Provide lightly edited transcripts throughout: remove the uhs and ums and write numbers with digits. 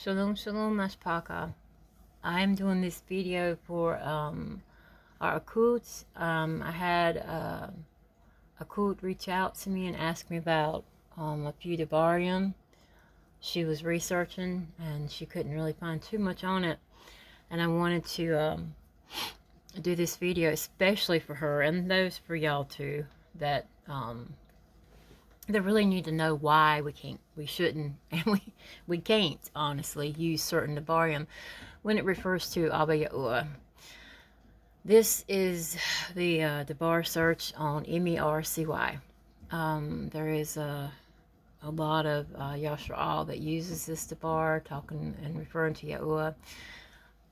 Shalom, shalom, Nashpaka. I'm doing this video for our Akut. I had Akut reach out to me and ask me about a few Debarium. She was researching and she couldn't really find too much on it. And I wanted to do this video especially for her and those for y'all too that they really need to know why we shouldn't, and we can't, honestly, use certain Debarium when it refers to Abba Yahuwah. This is the Debar search on MERCY. There is a lot of Yashraal that uses this Debar, talking and referring to Yahuwah,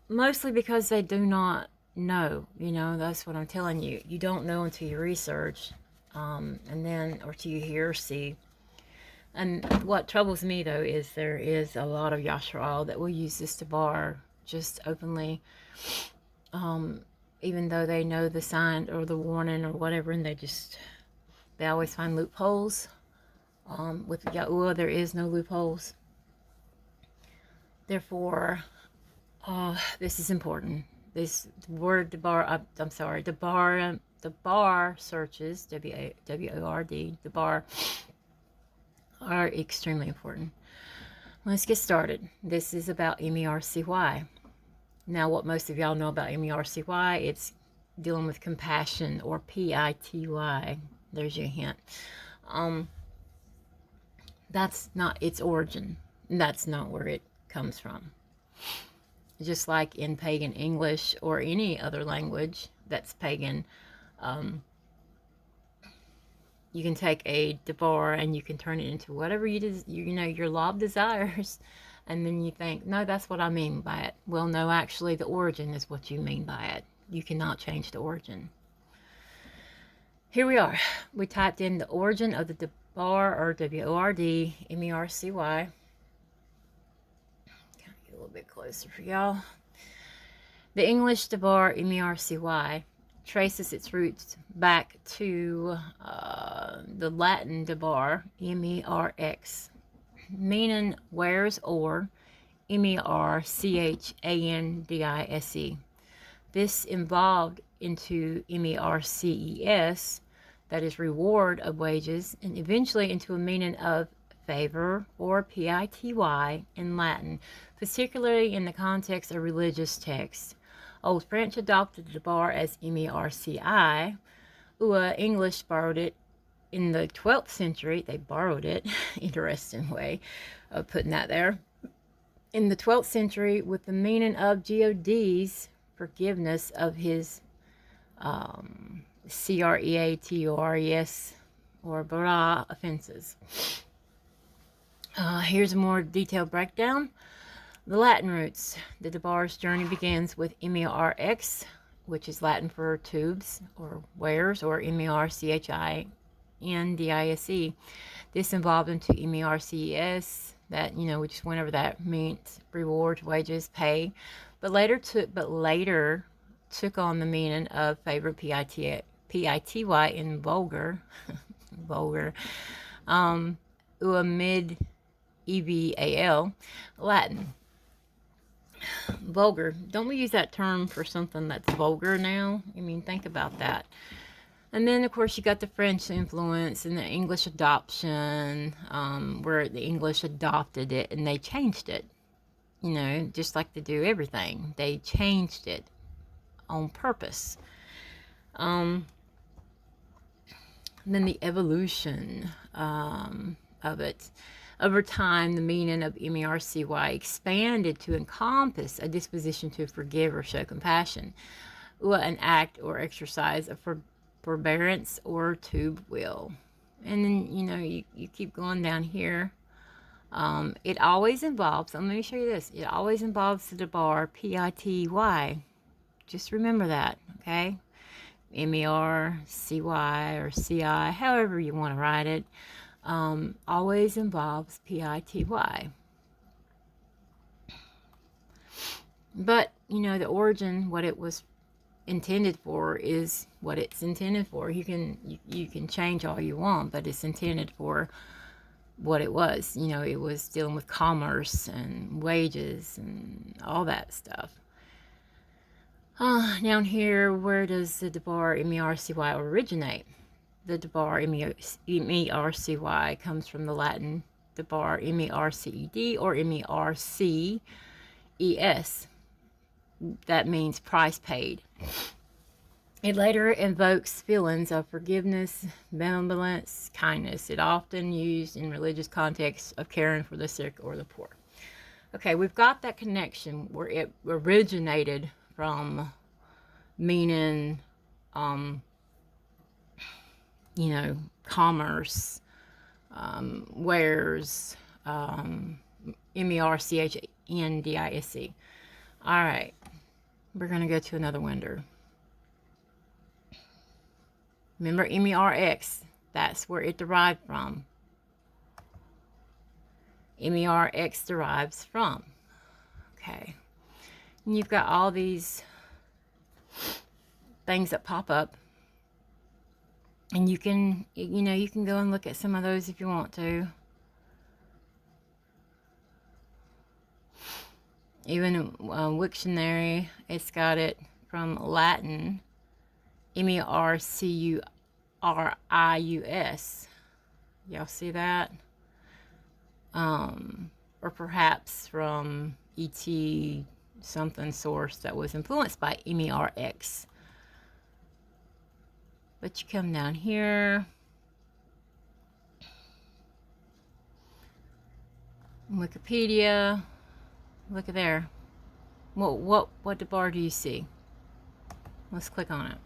mostly because they do not know. You know, that's what I'm telling you. You don't know until you research. And then, or till you hear or see. And what troubles me, though, is there is a lot of Yashraal that will use this Debar just openly, even though they know the sign or the warning or whatever, and they always find loopholes. With Yahuwah, there is no loopholes. Therefore, this is important. This word Debar, Debar searches, W-O-R-D, Debar, are extremely important. Let's get started. This is about MERCY. Now, what most of y'all know about MERCY, it's dealing with compassion, or P-I-T-Y. There's your hint. That's not its origin. That's not where it comes from. Just like in pagan English or any other language that's pagan, you can take a Debar and you can turn it into whatever your lob desires, and then you think, no, that's what I mean by it. Well, no, actually, the origin is what you mean by it. You cannot change the origin. Here we are. We typed in the origin of the Debar, or W-O-R-D, MERCY. A little bit closer for y'all. The English Debar MERCY traces its roots back to the Latin Debar MERX, meaning where's or, MERCHANDISE. This evolved into MERCES, that is reward of wages, and eventually into a meaning of favor, or PITY in Latin, particularly in the context of religious texts. Old French adopted the Debar as MERCI. English borrowed it in the 12th century. They borrowed it, interesting way of putting that there. In the 12th century, with the meaning of God's forgiveness of his CREATORES, or bara offenses. Here's a more detailed breakdown. The Latin roots. The Debar's journey begins with MERX, which is Latin for tubes or wares, or MERCHINDISE. This evolved into MERCES, that, we just went over that, meant reward, wages, pay, but later took on the meaning of favor, PITY in vulgar, mid EVAL, Latin. Vulgar. Don't we use that term for something that's vulgar now? I mean, think about that. And then, of course, you got the French influence and the English adoption, where the English adopted it and they changed it. Just like they do everything. They changed it on purpose. Then the evolution of it. Over time, the meaning of MERCY expanded to encompass a disposition to forgive or show compassion, an act or exercise of forbearance or tube will. And then, you keep going down here. It always involves, let me show you this, it always involves the Debar, PITY. Just remember that, okay? MERCY or CI, however you want to write it. Always involves PITY. But, the origin, what it was intended for, is what it's intended for. You can change all you want, but it's intended for what it was. You know, it was dealing with commerce and wages and all that stuff. Down here, where does the Debar M-E-R-C-Y originate? The Debar M-E-R-C-Y comes from the Latin Debar M-E-R-C-E-D or M-E-R-C-E-S. That means price paid. It later invokes feelings of forgiveness, benevolence, kindness. It often used in religious contexts of caring for the sick or the poor. Okay, we've got that connection where it originated from, meaning, you know, commerce, wares, M-E-R-C-H-N-D-I-S-E. All right, we're going to go to another window. Remember M-E-R-X, that's where it derived from. M-E-R-X derives from. Okay. And you've got all these things that pop up. And you can, you know, you can go and look at some of those if you want to. Even Wiktionary, it's got it from Latin, M-E-R-C-U-R-I-U-S. Y'all see that? Or perhaps from E.T. something source that was influenced by M-E-R-X. But you come down here. Wikipedia. Look at there. What Debar do you see? Let's click on it.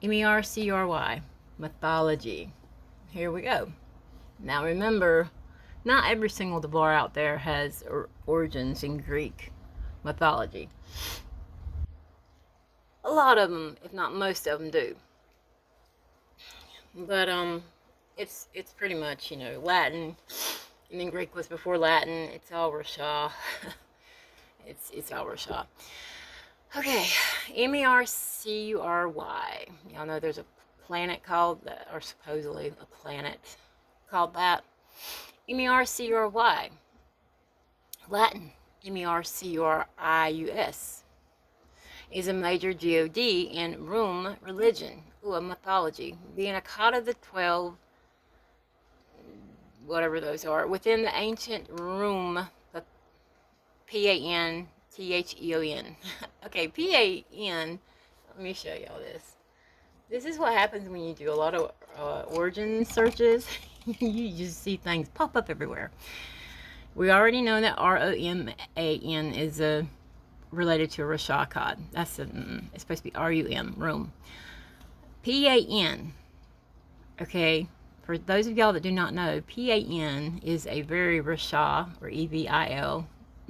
M-E-R-C-U-R-Y. Mythology. Here we go. Now remember, not every single Debar out there has origins in Greek mythology. A lot of them, if not most of them, do. But it's pretty much, you know, Latin, and then Greek was before Latin. It's all RaSHA. it's all RaSHA. Okay, M-E-R-C-U-R-Y. Y'all know there's a planet called that, or supposedly a planet called that. M-E-R-C-U-R-Y. Latin, M-E-R-C-U-R-I-U-S. Is a major god in Rome religion, or mythology, being a god of the 12, whatever those are, within the ancient Rome, P-A-N-T-H-E-O-N. Okay, P-A-N, let me show y'all this. This is what happens when you do a lot of origin searches. You just see things pop up everywhere. We already know that R-O-M-A-N is related to a RaSHA cod. That's it's supposed to be R-U-M, room. P-A-N. Okay, for those of y'all that do not know, P-A-N is a very RaSHA, or E-V-I-L,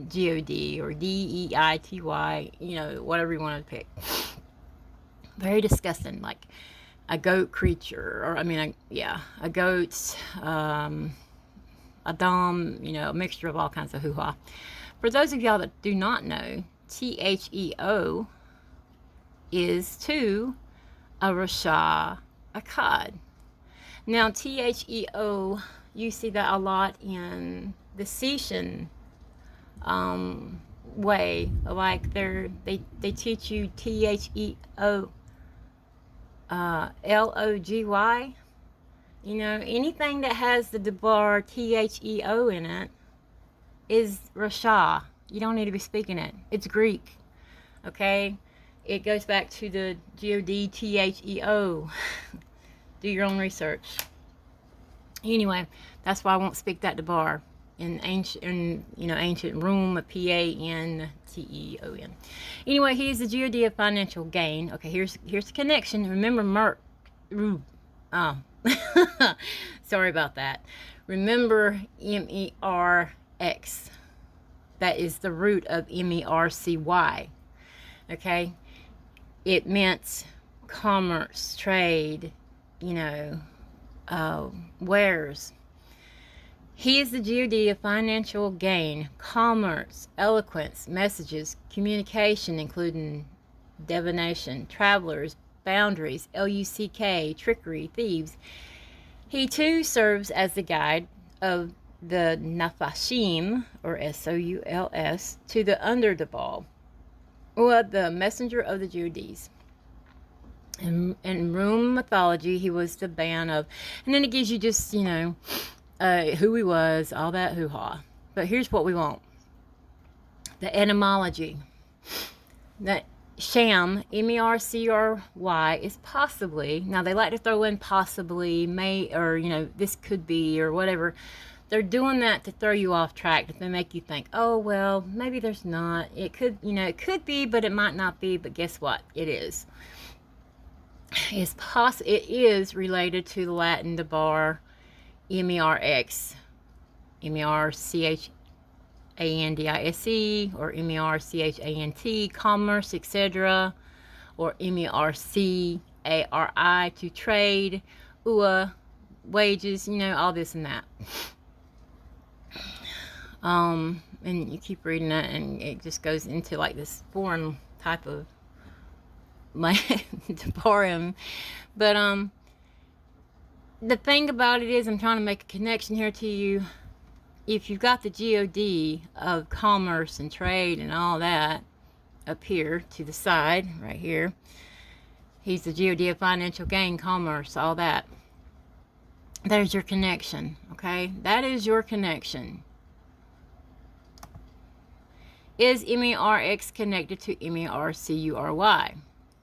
G-O-D, or D-E-I-T-Y, you know, whatever you want to pick. Very disgusting, like a goat creature, or I mean, a goat, a dom, you know, a mixture of all kinds of hoo-ha. For those of y'all that do not know, T-H-E-O is to a RaSHA Akkad. Now, T-H-E-O, you see that a lot in the Setian way. Like they teach you T-H-E-O, L-O-G-Y. You know, anything that has the Debar T-H-E-O in it is RaSHA. You don't need to be speaking it. It's Greek. Okay? It goes back to the G-O-D-T-H-E-O. Do your own research. Anyway, that's why I won't speak that Debar in ancient Rome, P-A-N-T-E-O-N. Anyway, he is the G-O-D of financial gain. Okay, here's the connection. Remember sorry about that. Remember M-E-R-X. That is the root of M-E-R-C-Y. Okay? It meant commerce, trade, you know, wares. He is the God of financial gain, commerce, eloquence, messages, communication, including divination, travelers, boundaries, Luck, trickery, thieves. He too serves as the guide of the Nafashim, or Souls, to the Underdabal, or the messenger of the Judees. In Room mythology, he was the band of, and then it gives you just, who he was, all that hoo-ha. But here's what we want. The etymology. That sham, M-E-R-C-R-Y, is possibly, now they like to throw in possibly, may, or, this could be, or whatever. They're doing that to throw you off track, to make you think, oh, well, maybe there's not. It could, it could be, but it might not be. But guess what? It is. It is related to the Latin debar, M-E-R-X, M-E-R-C-H-A-N-D-I-S-E, or M-E-R-C-H-A-N-T, commerce, etc., or M-E-R-C-A-R-I, to trade, UA, wages, all this and that. And you keep reading it, and it just goes into like this foreign type of decorum. But the thing about it is, I'm trying to make a connection here to you. If you've got the God of commerce and trade and all that up here to the side, right here, he's the God of financial gain, commerce, all that. There's your connection, okay? That is your connection. Is M-E-R-X connected to M-E-R-C-U-R-Y?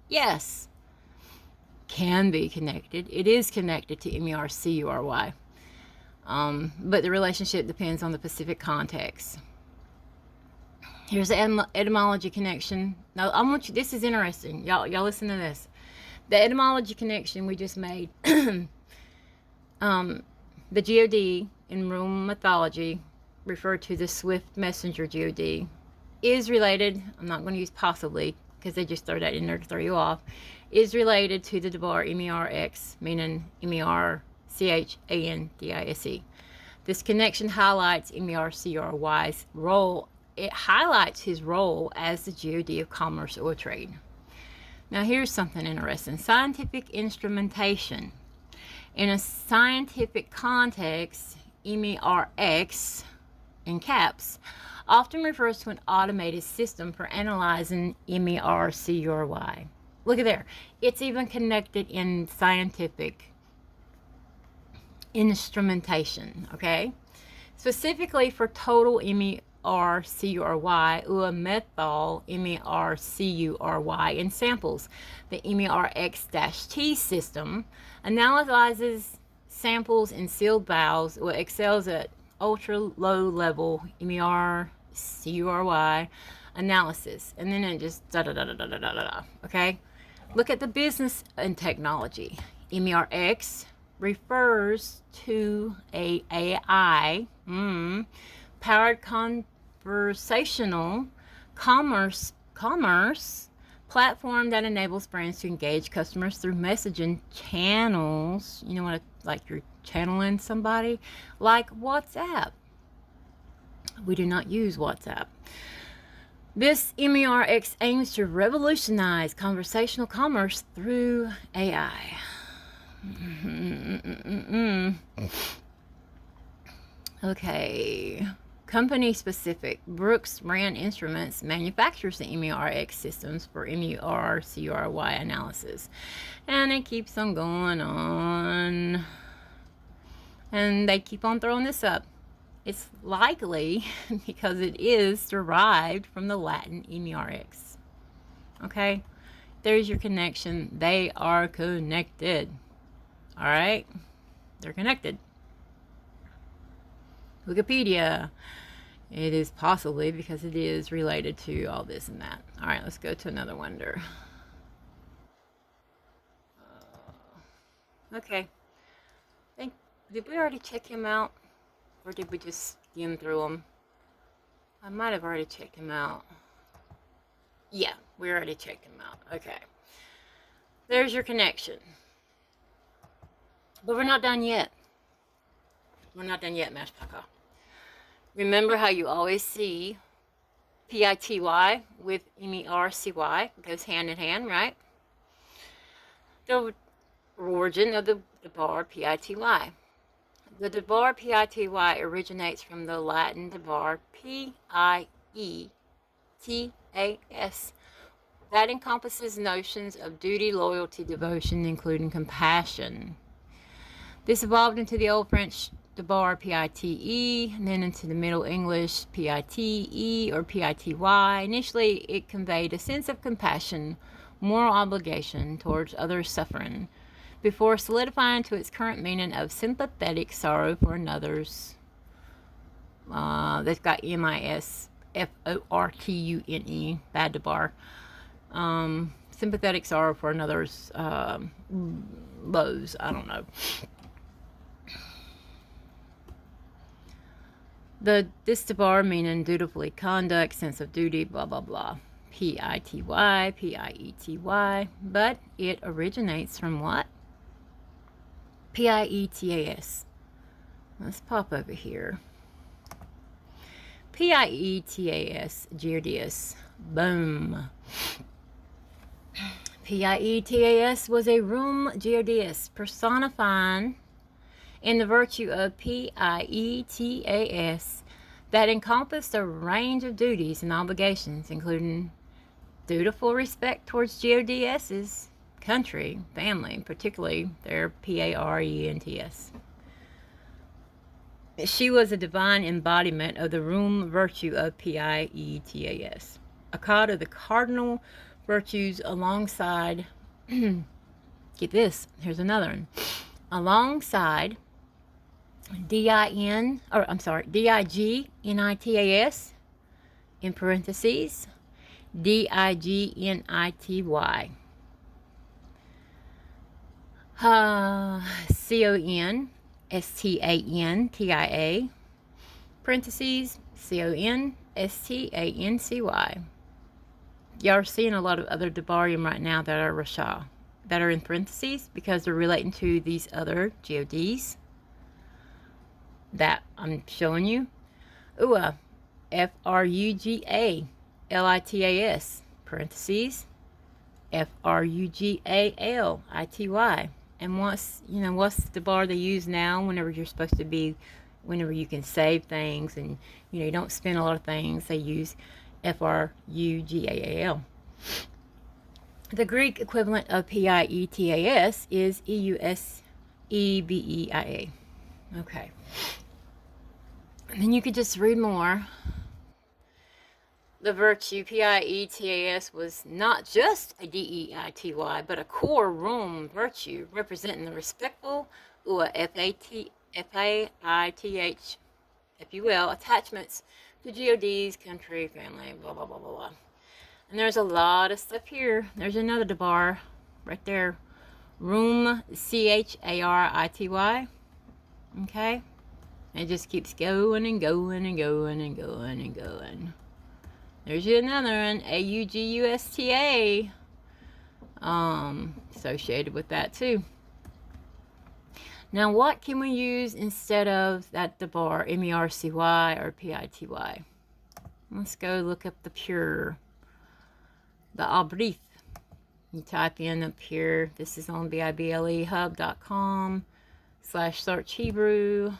Yes. Can be connected. It is connected to M-E-R-C-U-R-Y. But the relationship depends on the specific context. Here's the etymology connection. Now, I want you, this is interesting. Y'all listen to this. The etymology connection we just made. The God in Roman mythology, referred to the swift messenger God, is related, I'm not going to use possibly, because they just throw that in there to throw you off, is related to the debar, M-E-R-X, meaning M-E-R-C-H-A-N-D-I-S-E. This connection highlights M-E-R-C-R-Y's role. It highlights his role as the God of commerce or trade. Now here's something interesting. Scientific instrumentation. In a scientific context, M-E-R-X, in caps, often refers to an automated system for analyzing M-E-R-C-U-R-Y. Look at there. It's even connected in scientific instrumentation, okay? Specifically for total M-E-R-C-U-R-Y, or methyl M-E-R-C-U-R-Y in samples. The M-E-R-X-T system analyzes samples in sealed vials, or excels at ultra low level M-E-R-C-U-R-Y analysis. And then it just okay? Look at the business and technology. M-E-R-X refers to a AI powered conversational commerce platform that enables brands to engage customers through messaging channels. You know what, like you're channeling somebody, like WhatsApp. We do not use WhatsApp. This M-E-R-X aims to revolutionize conversational commerce through AI. Okay. Company specific. Brooks Brand Instruments manufactures the M-E-R-X systems for M-E-R-C-U-R-Y analysis. And it keeps on going on. And they keep on throwing this up. It's likely because it is derived from the Latin M-E-R-X. Okay? There's your connection. They are connected. Alright? They're connected. Wikipedia. It is possibly because it is related to all this and that. Alright, let's go to another wonder. Okay. Did we already check him out? Or did we just skim through him? I might have already checked him out. Yeah, we already checked him out. Okay. There's your connection. But we're not done yet. We're not done yet, Mashpaka. Remember how you always see P-I-T-Y with M-E-R-C-Y. It goes hand in hand, right? The origin of the debar, P-I-T-Y. The debar, P-I-T-Y, originates from the Latin debar, P-I-E-T-A-S. That encompasses notions of duty, loyalty, devotion, including compassion. This evolved into the Old French debar, P-I-T-E, and then into the Middle English, P-I-T-E or P-I-T-Y. Initially, it conveyed a sense of compassion, moral obligation towards others' suffering, before solidifying to its current meaning of sympathetic sorrow for another's. That's got M-I-S-F-O-R-T-U-N-E, bad debar. Sympathetic sorrow for another's lows. I don't know. This debar meaning dutifully conduct, sense of duty, blah blah blah. P-I-T-Y, P-I-E-T-Y. But it originates from what? P-I-E-T-A-S. Let's pop over here. P-I-E-T-A-S, Geordius. Boom. P-I-E-T-A-S was a room Geordius, personifying in the virtue of P-I-E-T-A-S that encompassed a range of duties and obligations, including dutiful respect towards Geodis's country, family, particularly their P-A-R-E-N-T-S. She was a divine embodiment of the room virtue of P-I-E-T-A-S, a card of the cardinal virtues alongside, get this, here's another one, alongside D-I-G-N-I-T-A-S, in parentheses, D-I-G-N-I-T-Y. C-O-N-S-T-A-N-T-I-A, parentheses, C-O-N-S-T-A-N-C-Y. Y'all are seeing a lot of other debarium right now that are RaSHA, that are in parentheses, because they're relating to these other GODs that I'm showing you. Ua, F-R-U-G-A-L-I-T-A-S, parentheses, F-R-U-G-A-L-I-T-Y. And what's the bar they use now whenever you're supposed to be, whenever you can save things and, you don't spend a lot of things, they use F-R-U-G-A-A-L. The Greek equivalent of P-I-E-T-A-S is E-U-S-E-B-E-I-A. Okay. And then you could just read more. The virtue P-I-E-T-A-S was not just a D-E-I-T-Y, but a core room virtue representing the respectful, or F-A-I-T-H, if you will, attachments to GOD's country, family, blah, blah, blah, blah, blah. And there's a lot of stuff here. There's another debar right there. Room, C-H-A-R-I-T-Y. Okay? It just keeps going and going and going and going and going. There's yet another one, A-U-G-U-S-T-A. Associated with that too. Now, what can we use instead of that debar, M-E-R-C-Y or P-I-T-Y? Let's go look up the pure, the abrith. You type in up here, this is on biblehub.com/search Hebrew,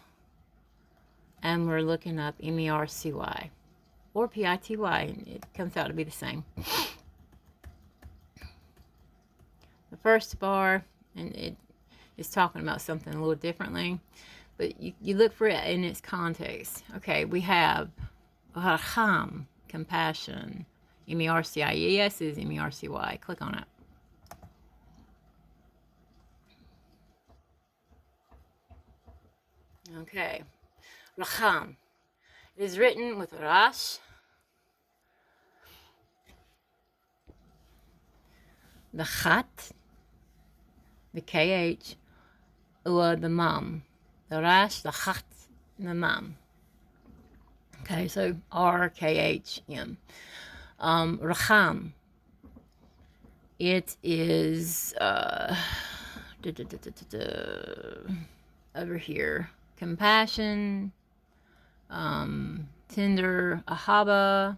and we're looking up M-E-R-C-Y or P-I-T-Y, and it comes out to be the same. The first bar, and it is talking about something a little differently, but you look for it in its context. Okay, we have Raham, compassion. M-E-R-C-I-E-S is M-E-R-C-Y. Click on it. Okay, Raham. It is written with Rash, the Chat, the KH, or the Mam. The Rash, the Chat, the Mam. Okay, so R-K-H-M. Raham. It is over here. Compassion, tender, ahaba,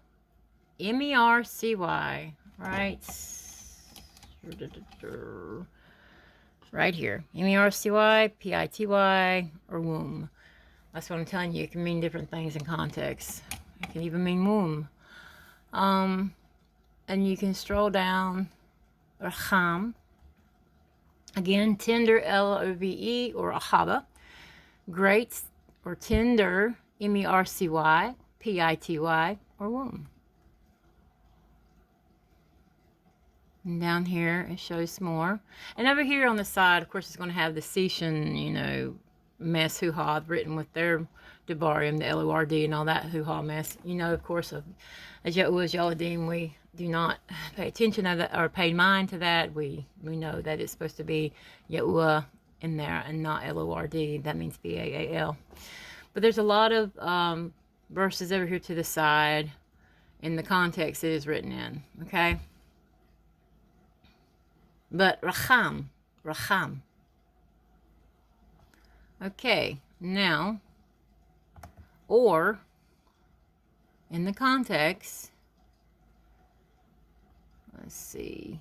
M-E-R-C-Y, right? right here. M-E-R-C-Y, P-I-T-Y, or womb. That's what I'm telling you. It can mean different things in context. It can even mean womb. And you can stroll down Raham. Again, tender, L-O-V-E, or ahaba. Great, or tender, M-E-R-C-Y, P-I-T-Y, or womb. And down here, it shows more. And over here on the side, of course, it's going to have the Sishan, you know, mess hoo-ha written with their Debarium, the L-O-R-D, and all that hoo-ha mess. You know, of course, of Yahuwah's Yaladim, we do not pay attention to that or pay mind to that. We know that it's supposed to be Yahuwah in there and not L-O-R-D. That means B-A-A-L. But there's a lot of verses over here to the side in the context it is written in, okay? But Raham. Okay, now, or, in the context, let's see,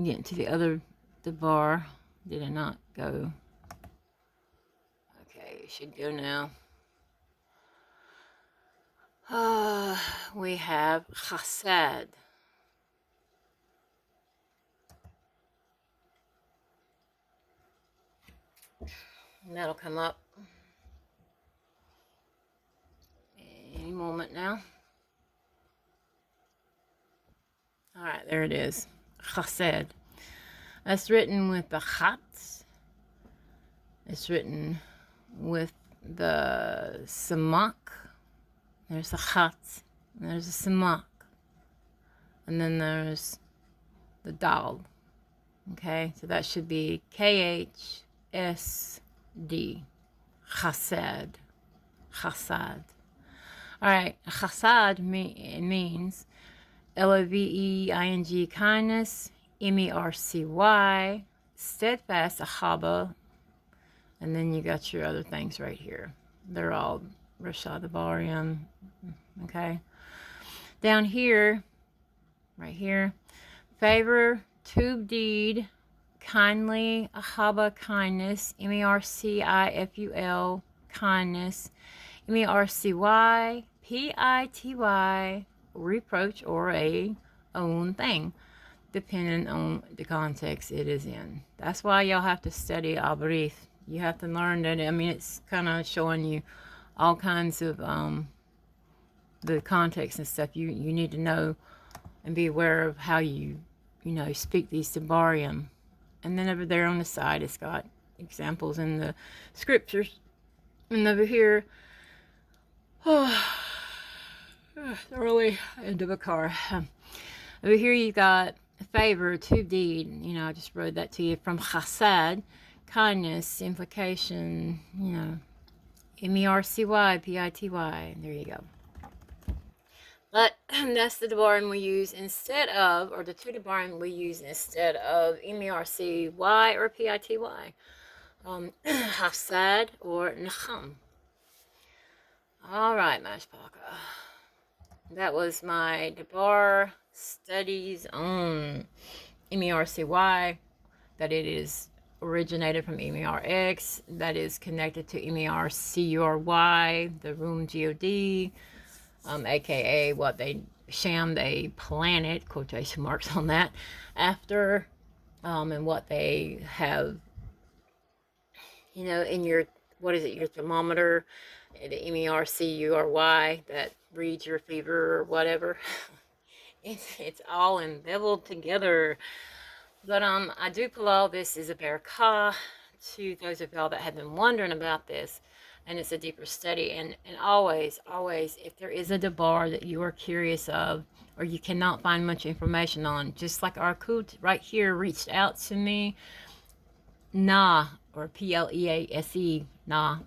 getting to the other, the bar, did it not go? Okay, it should go now. We have chasad. And that'll come up any moment now. All right, there it is. Chased. That's written with the chat. It's written with the samak. There's a chat. There's a samak. And then there's the dal. Okay, so that should be K-H-S-D. Chased. Chasad. All right, chasad means L-O-V-E-I-N-G, kindness, M-E-R-C-Y, steadfast, ahaba, and then you got your other things right here. They're all RaSHA Origin, okay? Down here, right here, favor, tube deed, kindly, ahaba, kindness, M-E-R-C-I-F-U-L, kindness, M-E-R-C-Y, P-I-T-Y, reproach, or a own thing, depending on the context it is in. That's why y'all have to study Abrith. You have to learn that. I mean, it's kind of showing you all kinds of the context and stuff. You need to know and be aware of how you speak these Debarium. And then over there on the side, it's got examples in the scriptures. And over here, early end of a car. Over here you got favor, to deed. I just wrote that to you from chasad, kindness, implication, M-E-R-C-Y, P-I-T-Y. There you go. But that's the Debarim we use instead of, or the two Debarim we use instead of M-E-R-C-Y or P-I-T-Y. Chasad or Nacham. All right, Mashpaka. That was my Debar studies on M-E-R-C-Y, that it is originated from M-E-R-X, that is connected to M-E-R-C-U-R-Y, the room G-O-D, aka what they shammed a planet, quotation marks on that, after, and what they have, in your, what is it, your thermometer, the M-E-R-C-U-R-Y, that reads your fever or whatever. It's all embedded together. But I do pull all this as a barakah to those of y'all that have been wondering about this, and it's a deeper study. And always, if there is a debar that you are curious of, or you cannot find much information on, just like our Kut right here reached out to me, nah, or P-L-E-A-S-E, nah,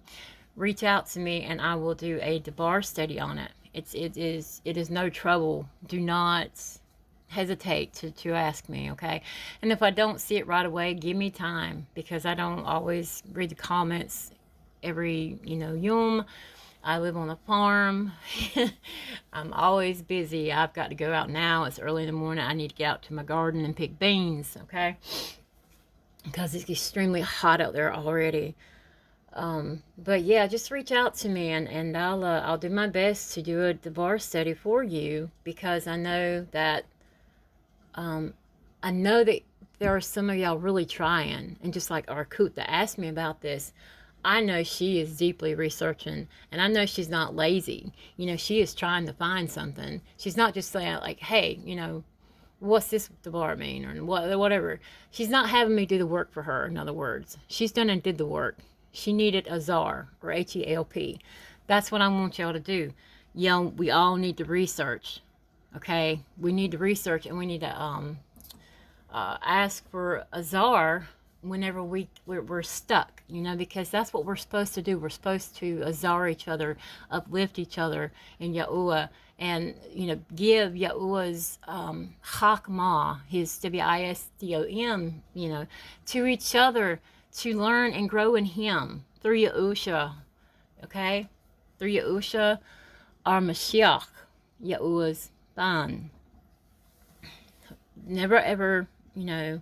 reach out to me and I will do a debar study on it. It is no trouble. Do not hesitate to ask me, okay? And if I don't see it right away, give me time, because I don't always read the comments every, yom. I live on a farm. I'm always busy. I've got to go out now. It's early in the morning. I need to get out to my garden and pick beans, okay? because it's extremely hot out there already. But yeah, just reach out to me, and I'll do my best to do a divorce study for you, because I know that there are some of y'all really trying, and just like our coot that asked me about this, I know she is deeply researching, and I know she's not lazy. You know, she is trying to find something. She's not just saying like, "Hey, you know, what's this bar mean?" or whatever. She's not having me do the work for her. In other words, she's done and did the work. She needed a czar, or HELP. That's what I want y'all to do. Y'all, we all need to research. Okay, we need to research, and we need to ask for a czar whenever we're stuck, you know, because that's what we're supposed to do. We're supposed to azar each other, uplift each other in Yahuwah, and, you know, give Yahuwah's Chakmah, his Wisdom, you know, to each other, to learn and grow in him through Yahusha, okay? Through Yahusha, our Mashiach, Yahuwah's Ban. Never ever, you know,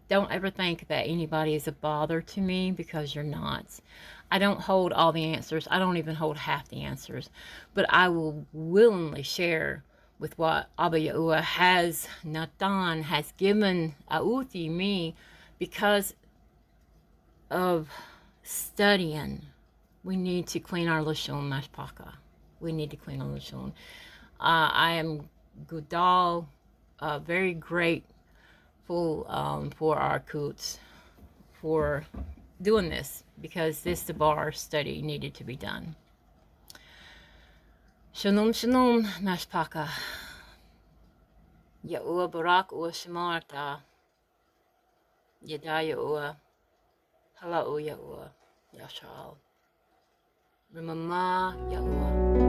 don't ever think that anybody is a bother to me, because you're not. I don't hold all the answers. I don't even hold half the answers. But I will willingly share with what Abba Yahuwah has, Natan, has given Auti, me, because of studying. We need to clean our Lashon Mashpaka. We need to clean our Lashon. I am Gudal, very grateful for our Coots for doing this, because this bar study needed to be done. Shalom, shalom, Mashpaka. Yahuwah Barak Ua Shamarta. Yada Yahuwah. Halau Yahuwah. Yashal. Remama Yahuwah.